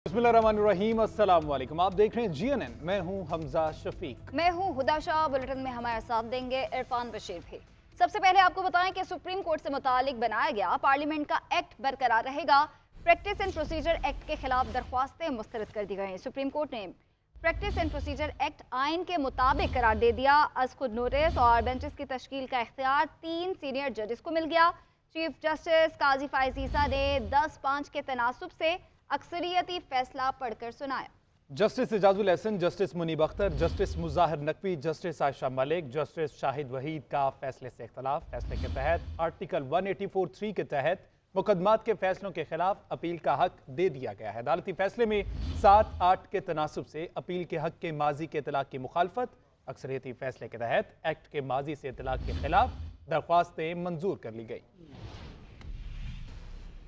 बिस्मिल्लाहिर्रहमानिर्रहीम, अस्सलाम वालेकुम। आप देख रहे हैं GNN। मैं हूं हमजा शफीक। मैं हूं हुदा शाह। बुलेटिन में हमारे साथ देंगे इरफान बशीर भी। सबसे पहले आपको बताएं कि सुप्रीम कोर्ट से मुतालिक बनाया गया पार्लियामेंट का एक्ट बरकरार रहेगा। प्रैक्टिस एंड प्रोसीजर एक्ट के खिलाफ दरख्वास्तें मुस्तरद कर दी गई। सुप्रीम कोर्ट ने प्रैक्टिस एंड प्रोसीजर एक्ट आइन के मुताबिक करार दे दिया। अज खुद नोटिस और बेंचेस की तश्कील का इख्तियार 3 सीनियर जजेस को मिल गया। चीफ जस्टिस काजी फाइज ईसा ने 10-5 के तनासुब से अक्सरियती फैसला पढ़कर सुनाया। Justice Ijazul Ahsan, justice Munib Akhtar, justice Mazahar Naqvi, justice Ayesha Malik, justice Shahid Waheed का फैसले से इख्तलाफ। फैसले के तहत आर्टिकल 184(3) के तहत मुकदमात के फैसलों के खिलाफ अपील का हक दे दिया गया है। अदालती फैसले में 7-8 के तनासुब से अपील के हक के माजी के इतलाक की मुखालफत। अक्सरियती फैसले के तहत एक्ट के माजी से इतलाक के खिलाफ दरख्वास्तें मंजूर कर ली गई।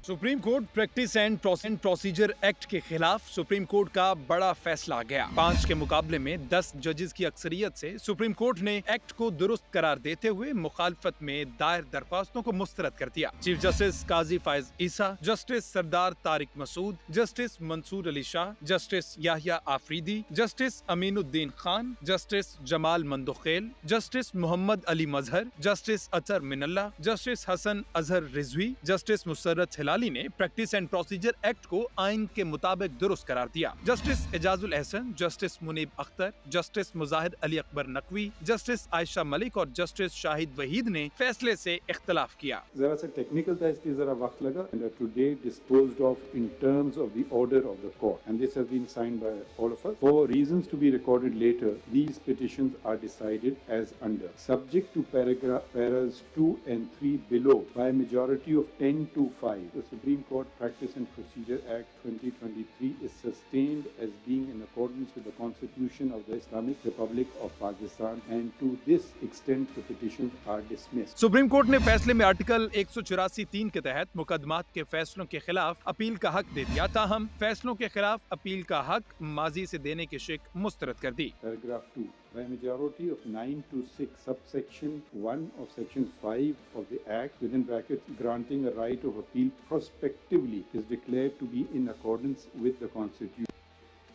Supreme court practice and procedure act के खिलाफ सुप्रीम कोर्ट का बड़ा फैसला आ गया। 5 के मुकाबले में 10 जजेस की अक्सरियत से सुप्रीम कोर्ट ने एक्ट को दुरुस्त करार देते हुए मुखालफत में दायर दरख्वास्तों को मुस्तरद कर दिया। Chief justice Qazi Faez Isa, justice Sardar Tariq Masood, justice Mansoor Ali Shah, justice Yahya Afridi, justice Aminuddin Khan, justice Jamal Mandokhail, justice Muhammad Ali Mazhar, justice Athar Minallah, justice Hasan Azhar Rizvi, justice Musarrat ने प्रैक्टिस एंड प्रोसीजर एक्ट को आइन के मुताबिक दुरुस्त करार दिया। Justice Ijazul Ahsan, justice Munib Akhtar, justice Mazahar Ali Akbar Naqvi, justice Ayesha Malik और जस्टिस शाहिद वहीद ने फैसले से इख्तलाफ किया। जरा सा टेक्निकल था, इसलिए जरा वक्त लगा। Today disposed of in terms of the order of the court and this has been signed by all of us for reasons to be recorded later. These petitions are decided as under, subject to paras 2 and 3 below by a majority of 10 to 5. The Supreme Court Practice and Procedure Act 2023 is sustained as being in accordance with the Constitution of the Islamic Republic of Pakistan, and to this extent the petitions are dismissed. Supreme court ने फैसले में article 184(3) के तहत मुकदमात के फैसलों के खिलाफ appeal का हक दे दिया। ताहम फैसलों के खिलाफ अपील का हक माजी से देने की शिक मुस्तरद कर दी। Paragraph 2. By a majority of 9 to 6, subsection 1 of section 5 of the Act, within brackets, granting a right of appeal prospectively, is declared to be in accordance with the Constitution,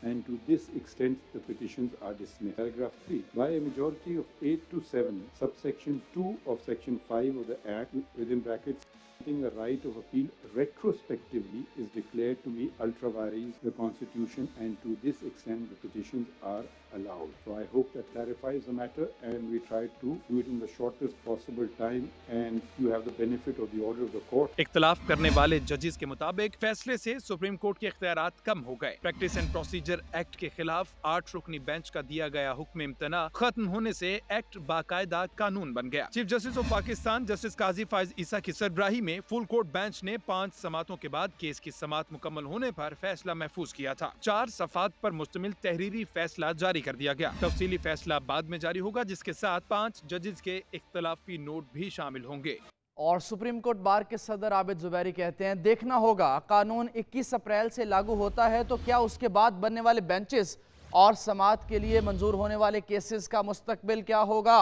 and to this extent the petitions are dismissed. Paragraph 3. By a majority of 8 to 7, subsection 2 of section 5 of the Act, within brackets, granting a right of appeal retrospectively, is declared to be ultra vires the Constitution, and to this extent the petitions are allowed. So I hope that clarifies the matter, and we try to do it in the shortest possible time, and you have the benefit of the order of the court. इख्तलाफ करने वाले जजेस के मुताबिक फैसले से supreme court के इख्तियारात कम हो गए। प्रैक्टिस एंड प्रोसीजर एक्ट के खिलाफ 8 रुकनी बेंच का दिया गया हुक्म इम्तना खत्म होने से एक्ट बाकायदा कानून बन गया। Chief justice of Pakistan justice Qazi Faez Isa की सरबराही में फुल कोर्ट बेंच ने 5 समातों के बाद केस की समात मुकम्मल होने पर फैसला महफूज किया था। 4 सफात पर मुश्तमिल तहरीरी फैसला जारी कर दिया गया। तफसीली फैसला बाद में जारी होगा, जिसके साथ 5 जजेस के इख्तलाफी नोट भी शामिल होंगे। और सुप्रीम कोर्ट बार के सदर आबिद जुबैरी कहते हैं, देखना होगा कानून 21 अप्रैल से लागू होता है तो क्या उसके बाद बनने वाले बेंचेस और समात के लिए मंजूर होने वाले केसेस का मुस्तकबिल क्या होगा।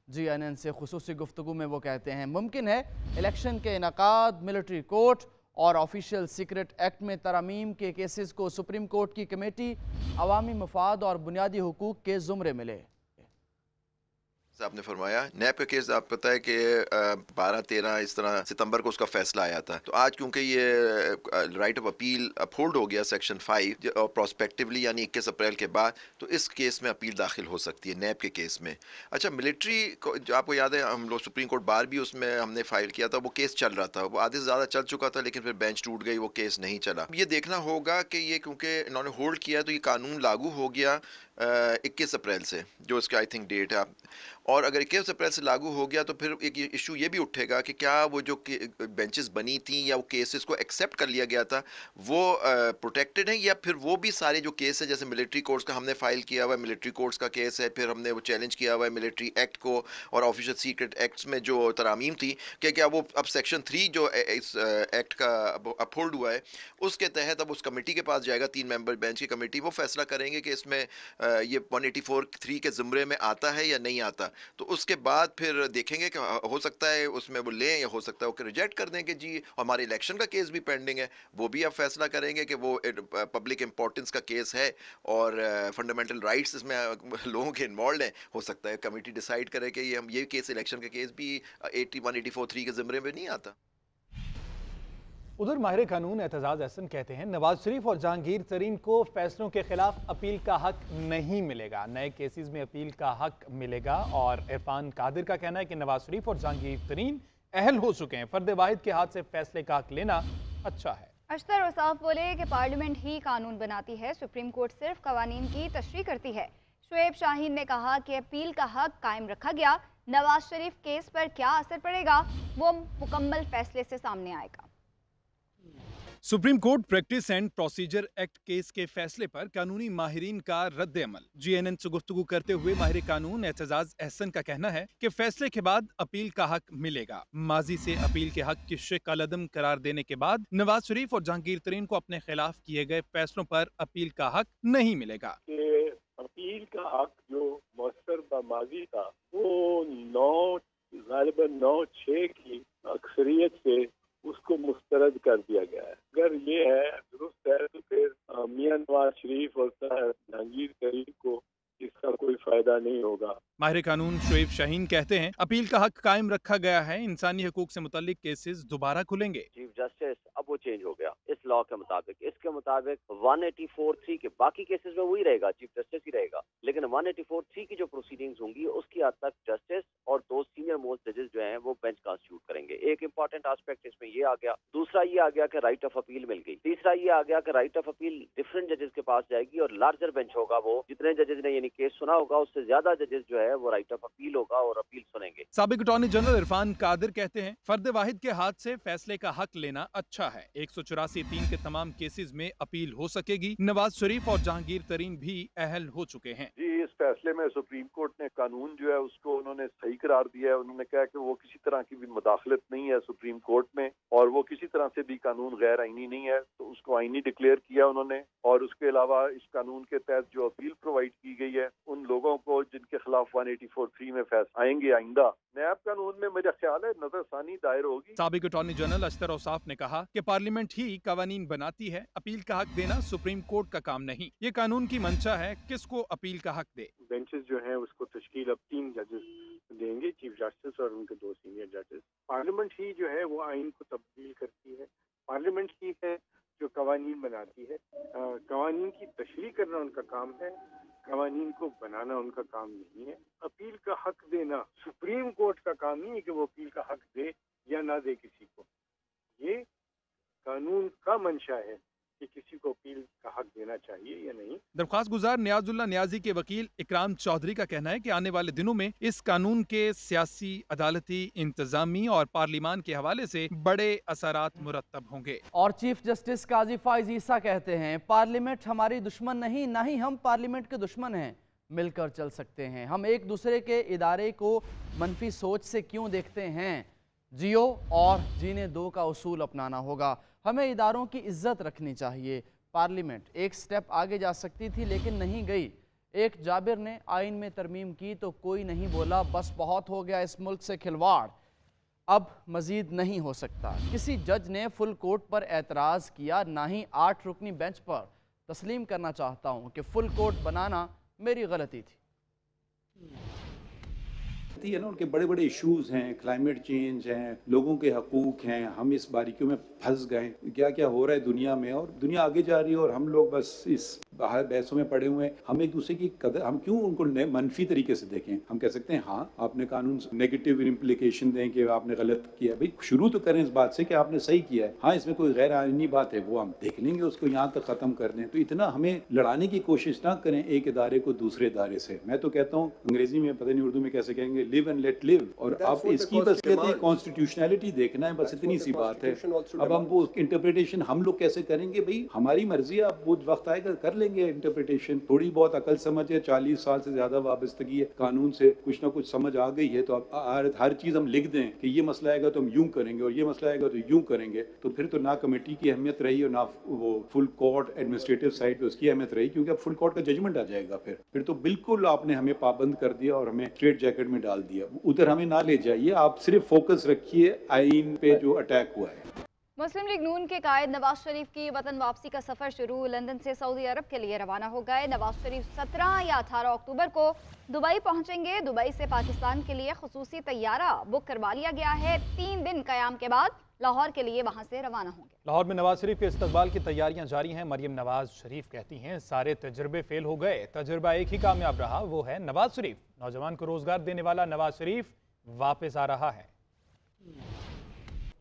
GNN से खुसूसी गुफ्तगू में वो कहते हैं, मुमकिन है इलेक्शन के इनकाद, मिलिट्री कोर्ट और ऑफिशियल सीक्रेट एक्ट में तरमीम के केसेस को सुप्रीम कोर्ट की कमेटी अवामी मफाद और बुनियादी हुकूक के ज़ुमरे मिले। आपने फरमाया नैब का केस, आपको पता है कि 12-13 इस तरह सितंबर को उसका फैसला आया था। तो आज क्योंकि ये राइट ऑफ अपील अपहोल्ड हो गया सेक्शन 5 और प्रोस्पेक्टिवली यानी 21 अप्रैल के बाद, तो इस केस में अपील दाखिल हो सकती है नैब के केस में। अच्छा, मिलिट्री को जो आपको याद है, हम लोग सुप्रीम कोर्ट बार भी उसमें हमने फाइल किया था, वो केस चल रहा था, वो आधे से ज़्यादा चल चुका था, लेकिन फिर बेंच टूट गई, वो केस नहीं चला। ये देखना होगा कि ये क्योंकि इन्होंने होल्ड किया तो ये कानून लागू हो गया 21 अप्रैल से, जो इसका आई थिंक डेट है। और अगर 21 अप्रैल से लागू हो गया तो फिर एक इशू ये भी उठेगा कि क्या वो जो बेंचेस बनी थी या वो केसेस को एक्सेप्ट कर लिया गया था वो प्रोटेक्टेड है, या फिर वो भी सारे जो केस है, जैसे मिलिट्री कोर्ट्स का हमने फाइल किया हुआ है, मिलिट्री कोर्ट्स का केस है, फिर हमने वो चैलेंज किया हुआ है मिलिट्री एक्ट को और ऑफिशियल सीक्रेट एक्ट्स में जो तरामीम थी, कि क्या वो अब सेक्शन 3 जो इस एक्ट का अपहोल्ड हुआ है उसके तहत अब उस कमेटी के पास जाएगा, 3 मेंबर बेंच की कमेटी, वो फैसला करेंगे कि इसमें یہ 184(3) کے زمرے میں آتا ہے یا نہیں آتا، تو اس کے بعد پھر دیکھیں گے کہ ہو سکتا ہے اس میں وہ لیں یا ہو سکتا ہے وہ ریجیکٹ کر دیں کہ جی ہمارے الیکشن کا کیس بھی پینڈنگ ہے، وہ بھی آپ فیصلہ کریں گے کہ وہ پبلک امپورٹنس کا کیس ہے اور فنڈامنٹل رائٹس اس میں لوگوں کے انوالوڈ ہیں، ہو سکتا ہے کمیٹی ڈیسائیڈ کرے کہ یہ کیس الیکشن کا کیس بھی 184(3) کے زمرے میں نہیں آتا۔ ادھر ماہر قانون اعتزاز احسن کہتے ہیں نواز شریف اور جہانگیر ترین کو فیصلوں کے خلاف اپیل کا حق نہیں ملے گا، نئے کیسز میں اپیل کا حق ملے گا، اور عرفان قادر کا کہنا ہے کہ نواز شریف اور جہانگیر ترین اہل ہو چکے ہیں، فرد واحد کے ہاتھ سے فیصلے کا حق لینا اچھا ہے۔ اشتر اوصاف بولے کہ پارلیمنٹ ہی قانون بناتی ہے، سپریم کورٹ صرف قوانین کی تشریح کرتی ہے۔ شعیب شاہین نے کہا کہ اپیل کا حق قائم رکھا گیا، نواز شریف کیس پر کیا اثر پڑے گا وہ مکمل فیصلے سے سامنے آئے گا۔ Supreme court practice and procedure act case کے فیصلے پر قانونی ماہرین کا رد عمل۔ جی این این سے گفتگو کرتے ہوئے ماہر قانون اعتزاز احسن کا کہنا ہے کہ فیصلے کے بعد اپیل کا حق ملے گا۔ ماضی سے اپیل کے حق کی شق العدم قرار دینے کے بعد نواز شریف اور جہانگیر ترین کو اپنے خلاف کیے گئے فیصلوں پر اپیل کا حق نہیں ملے گا۔ اپیل کا حق جو مؤثر بماضی تھا وہ 9-6 کی اکثریت سے اس کو مسترد کر دیا گیا ہے۔ اگر یہ ہے درست ہے تو پھر میاں نواز شریف اور جہانگیر ترین کو اس کا کوئی فائدہ نہیں ہوگا۔ ماہر قانون شعیب شاہین کہتے ہیں اپیل کا حق قائم رکھا گیا ہے، انسانی حقوق سے متعلق کیسز دوبارہ کھلیں گے۔ چیف جسٹس اب وہ چینج ہو گیا اس لا کے مطابق، اس کے مطابق 184(3) کے باقی کیسز میں وہی رہے گا، چیف جسٹس ہی رہے گا، لیکن 184(3) کی جو پروسیڈنگز ہوں گی اس کی حد تک جسٹس اور 2 سینئر موسٹ ججز جو ہیں وہ بینچ کانسٹیٹیوٹ کریں گے۔ ایک امپورٹنٹ آسپیکٹ اس میں یہ آ گیا، دوسرا یہ آ گیا کہ رائٹ آف اپیل مل گئی، تیسرا یہ آ گیا کہ رائٹ آف اپیل ڈفرنٹ ججز کے پاس جائے گی اور لارجر بینچ ہوگا، وہ جتنے ججز نے یعنی کیس سنا ہوگا اس سے زیادہ ججز جو ہے وہ رائٹ آف اپیل ہوگا اور اپیل سنیں گے۔ سابق اٹارنی جنرل عرفان قادر کہتے ہیں فرد واحد کے ہاتھ سے فیصلے کا حق لینا اچھا ہے، 184(3) کے تمام کیسز میں اپیل ہو سکے گی، نواز شریف اور جہانگیر ترین بھی اہل ہو چکے ہیں۔ جی اس فیصلے میں سپریم کورٹ نے قانون جو ہے اس کو انہوں نے صحیح قرار دیا ہے، انہوں نے کہا کہ وہ کسی طرح کی بھی مداخلت نہیں ہے سپریم کورٹ میں، اور وہ کسی طرح سے بھی قانون غیر آئینی نہیں ہے، تو اس کو آئینی ڈکلیئر کیا انہوں نے، اور اس کے علاوہ اس قانون کے تحت جو اپیل پرووائڈ کی گئی ہے ان لوگوں کو جن کے خلاف 184(3) میں فیصلہ آئیں گے آئندہ نیب قانون میں میرا خیال ہے نظر ثانی دائر ہوگی۔ سابق اٹارنی جنرل اشتر اوصاف نے کہا کہ پارلیمنٹ ہی قوانین بناتی ہے، اپیل کا حق دینا سپریم کورٹ کا کام نہیں، یہ قانون کی منشا ہے کس کو اپیل کا حق دے۔ بینچز جو ہیں اس کو تشکیل اب 3 ججز دیں گے، چیف جسٹس اور ان کے 2 سینئر ججز۔ پارلیمنٹ ہی جو ہے وہ آئین کو تبدیل کرتی ہے، پارلیمنٹ ہی ہے جو قوانین بناتی ہے، قوانین کی تشریح کرنا ان کا کام ہے، قوانین کو بنانا ان کا کام نہیں ہے۔ اپیل کا حق دینا سپریم کورٹ کا کام نہیں ہے کہ وہ اپیل کا حق دے یا نہ دے کسی کو، یہ قانون کا منشا ہے کہ کسی کو اپیل کا حق دینا چاہیے یا نہیں۔ درخواست گزار نیاز اللہ نیازی کے وکیل اکرام چودھری کا کہنا ہے کہ آنے والے دنوں میں اس قانون کے سیاسی، عدالتی، انتظامی اور پارلیمان کے حوالے سے بڑے اثرات مرتب ہوں گے۔ اور چیف جسٹس قاضی فائز عیسیٰ کہتے ہیں پارلیمنٹ ہماری دشمن نہیں، نہ ہی ہم پارلیمنٹ کے دشمن ہیں، مل کر چل سکتے ہیں۔ ہم ایک دوسرے کے ادارے کو منفی سوچ سے کیوں دیکھتے ہیں؟ جیو اور جینے دو کا اصول اپنانا ہوگا، ہمیں اداروں کی عزت رکھنی چاہیے۔ پارلیمنٹ ایک سٹیپ آگے جا سکتی تھی لیکن نہیں گئی۔ ایک جابر نے آئین میں ترمیم کی تو کوئی نہیں بولا بس بہت ہو گیا اس ملک سے کھلواڑ، اب مزید نہیں ہو سکتا۔ کسی جج نے فل کورٹ پر اعتراض کیا، نہ ہی 8 رکنی بینچ پر۔ تسلیم کرنا چاہتا ہوں کہ فل کورٹ بنانا میری غلطی تھی۔ ان کے بڑے بڑے ایشوز ہیں، کلائمیٹ چینج ہیں، لوگوں کے حقوق ہیں، ہم اس باریکیوں میں پھنس گئے، کیا کیا ہو رہا ہے دنیا میں، اور دنیا آگے جا رہی ہے اور ہم لوگ بس اس بحثوں میں پڑے ہوئے ہیں۔ ہم ایک دوسرے کی قدر، ہم کیوں ان کو منفی طریقے سے دیکھیں؟ ہم کہہ سکتے ہیں ہاں آپ نے قانون نیگیٹو امپلیکیشن دیں کہ آپ نے غلط کیا، بھائی شروع تو کریں اس بات سے کہ آپ نے صحیح کیا ہے، ہاں اس میں کوئی غیر آئینی بات ہے وہ ہم دیکھ لیں گے، اس کو یہاں تک ختم کر دیں۔ تو اتنا ہمیں لڑانے کی کوشش نہ کریں ایک ادارے کو دوسرے ادارے سے۔ میں تو کہتا ہوں انگریزی میں پتہ نہیں اردو میں کیسے کہیں گے، लिव एंड लेट लिव। और आप इसकी बस कहते हैं कॉन्स्टिट्यूशनैलिटी देखना है, बस इतनी सी बात है। अब हम वो इंटरप्रिटेशन हम लोग कैसे करेंगे? भाई हमारी मर्जी है, अब वो वक्त आएगा कर लेंगे इंटरप्रिटेशन। थोड़ी बहुत अकल समझ है, 40 साल से ज्यादा वाबस्तगी है कानून से, कुछ ना कुछ समझ आ गई है, तो अब हर चीज हम लिख दें कि ये मसला आएगा तो हम यूं करेंगे और ये मसला आएगा तो यूं करेंगे, तो फिर तो ना कमेटी की अहमियत रही और ना वो फुल कोर्ट एडमिनिस्ट्रेटिव साइड पे उसकी अहमियत रही, क्योंकि अब फुल कोर्ट का जजमेंट आ जाएगा। फिर तो बिल्कुल आपने हमें पाबंद कर दिया और हमें स्ट्रेट जैकेट में डाल दिया। उधर हमें ना ले जाइए, आप सिर्फ फोकस रखिए आईन पे जो अटैक हुआ है। मुस्लिम लीग नून के कायद नवाज शरीफ की वतन वापसी का सफर शुरू लंदन से सऊदी अरब के लिए रवाना हो गए। नवाज शरीफ 17 या 18 अक्टूबर को दुबई पहुंचेंगे। दुबई से पाकिस्तान के लिए खुसूसी तैयारा बुक करवा लिया गया है। 3 दिन कयाम के बाद लाहौर के लिए वहां से रवाना होंगे। लाहौर में नवाज शरीफ के इस्तकबाल की तैयारियां जारी हैं। मरियम नवाज शरीफ कहती हैं सारे तजर्बे फेल हो गए, तजर्बा एक ही कामयाब रहा, वो है नवाज शरीफ। नौजवान को रोजगार देने वाला नवाज शरीफ वापस आ रहा है।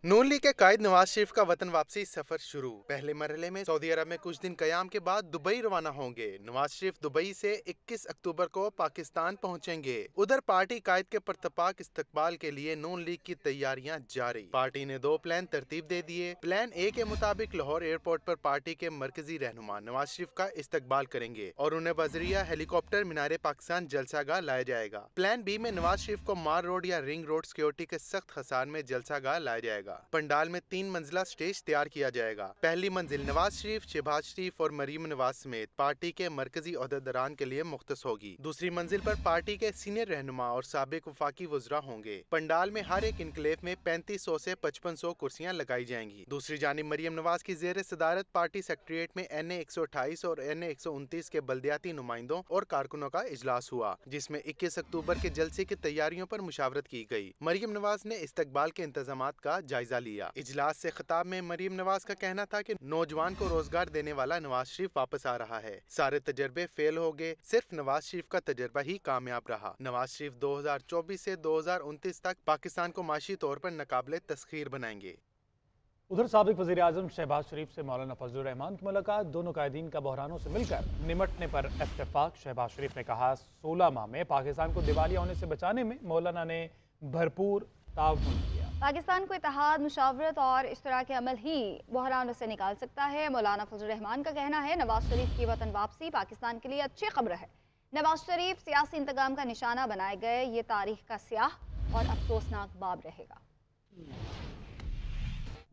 नून लीग के कायद नवाज शरीफ का वतन वापसी सफर शुरू। पहले मरहले में सऊदी अरब में कुछ दिन कयाम के बाद दुबई रवाना होंगे। नवाज शरीफ दुबई से 21 अक्टूबर को पाकिस्तान पहुंचेंगे। उधर पार्टी कायद के परतपाक इस्तकबाल के लिए नून लीग की तैयारियां जारी। पार्टी ने 2 प्लान तरतीब दे दिए। प्लान ए के मुताबिक लाहौर एयरपोर्ट पर पार्टी के मरकजी रहनुमा नवाज शरीफ का इस्तकबाल करेंगे और उन्हें वज़रिया हेलीकॉप्टर मीनार पाकिस्तान जलसागाह लाया जाएगा। प्लान बी में नवाज शरीफ को मार रोड या रिंग रोड सिक्योरिटी के सख्त खसार में जलसागाह लाया जाएगा। पंडाल में 3 मंजिला स्टेज तैयार किया जाएगा। पहली मंजिल नवाज शरीफ, शहबाज शरीफ और मरीम नवाज समेत पार्टी के मरकजी ओहदेदारान के लिए मुख्तस होगी। दूसरी मंजिल पर पार्टी के सीनियर रहनुमा और साबिक वफाकी वज़रा होंगे। पंडाल में हर एक इनक्लेव में 3500 से 5500 कुर्सियां लगाई जाएंगी। दूसरी जानिब मरीम नवाज की ज़ेर सदारत पार्टी सेक्रेटेरिएट में NA 128 और NA 129 के बल्दियाती नुमाइंदों और कारकुनों का इजलास हुआ, जिसमें 21 अक्टूबर के जलसे की तैयारियों पर मुशावरत की गई। मरीम नवाज ने इस्तकबाल के इंतजामात का जायजा लिया। इजलास से खिताब में मरीम नवाज का कहना था कि नौजवान को रोजगार देने वाला नवाज शरीफ वापस आ रहा है। सारे तजर्बे फेल हो गए, सिर्फ नवाज शरीफ का तजर्बा ही कामयाब रहा। नवाज शरीफ 2024 से 2029 तक पाकिस्तान को माशी तौर पर नाकाबिले तस्खीर बनाएंगे। उधर साबिक वज़ीर आज़म शहबाज शरीफ से मौलाना फजलुर रहमान की मुलाकात। दोनों कायदीन का बहरानों से मिलकर निमटने पर इत्तेफाक। शहबाज शरीफ ने कहा 16 माह में पाकिस्तान को दिवालिया होने से बचाने में मौलाना ने भरपूर ताउन किया। पाकिस्तान को इत्तेहाद, मुशावरत और इश्तराक अमल ही बहरानों से निकाल सकता है। मौलाना फजलुर रहमान का कहना है नवाज शरीफ की वतन वापसी पाकिस्तान के लिए अच्छी खबर है। नवाज शरीफ सियासी इंतकाम का निशाना बनाए गए, ये तारीख का स्याह और अफसोसनाक बाब रहेगा।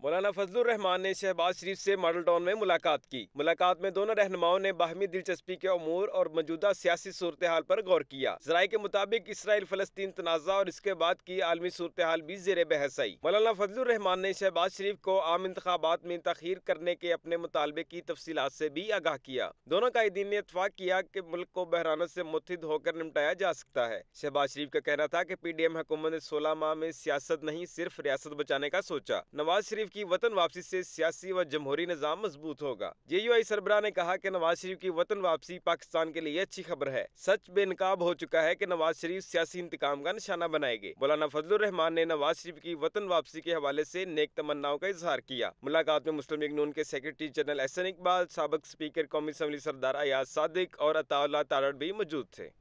मौलाना फजलुर रहमान ने शहबाज शरीफ से मॉडल टाउन में मुलाकात की। मुलाकात में दोनों रहनुमाओं ने बाहमी दिलचस्पी के उमूर और मौजूदा सियासी सूरत हाल पर गौर किया। ज़राए के मुताबिक इसराइल फलस्तीन तनाज़ा और इसके बाद की आलमी सूरत हाल भी ज़ेरे बहस आई। मौलाना फजलुर रहमान ने शहबाज शरीफ को आम इंतखाबात में तखीर करने के अपने मुतालबे की तफसीलात से भी आगाह किया। दोनों कायदीन ने इत्तफाक किया कि मुल्क को बहरानों से मुत्तहिद होकर निपटाया जा सकता है। शहबाज शरीफ का कहना था कि PDM हुकूमत ने 16 माह में सियासत नहीं सिर्फ रियासत बचाने का सोचा। नवाज शरीफ की वतन वापसी से सियासी व जमहूरी निज़ाम मजबूत होगा। JUI सरबराह ने कहा कि नवाज शरीफ की वतन वापसी पाकिस्तान के लिए अच्छी खबर है। सच बेनकाब हो चुका है कि नवाज शरीफ सियासी इंतकाम का निशाना बनाएंगे। मौलाना फजलुर रहमान ने नवाज शरीफ की वतन वापसी के हवाले से नेक तमन्नाओं का इजहार किया। मुलाकात में मुस्लिम लीग नून के सेक्रेटरी जनरल एहसन इकबाल, साबिक स्पीकर कौमी असम्बली सरदार अयाज सादिक और अताउल्लाह तारड़ भी मौजूद थे।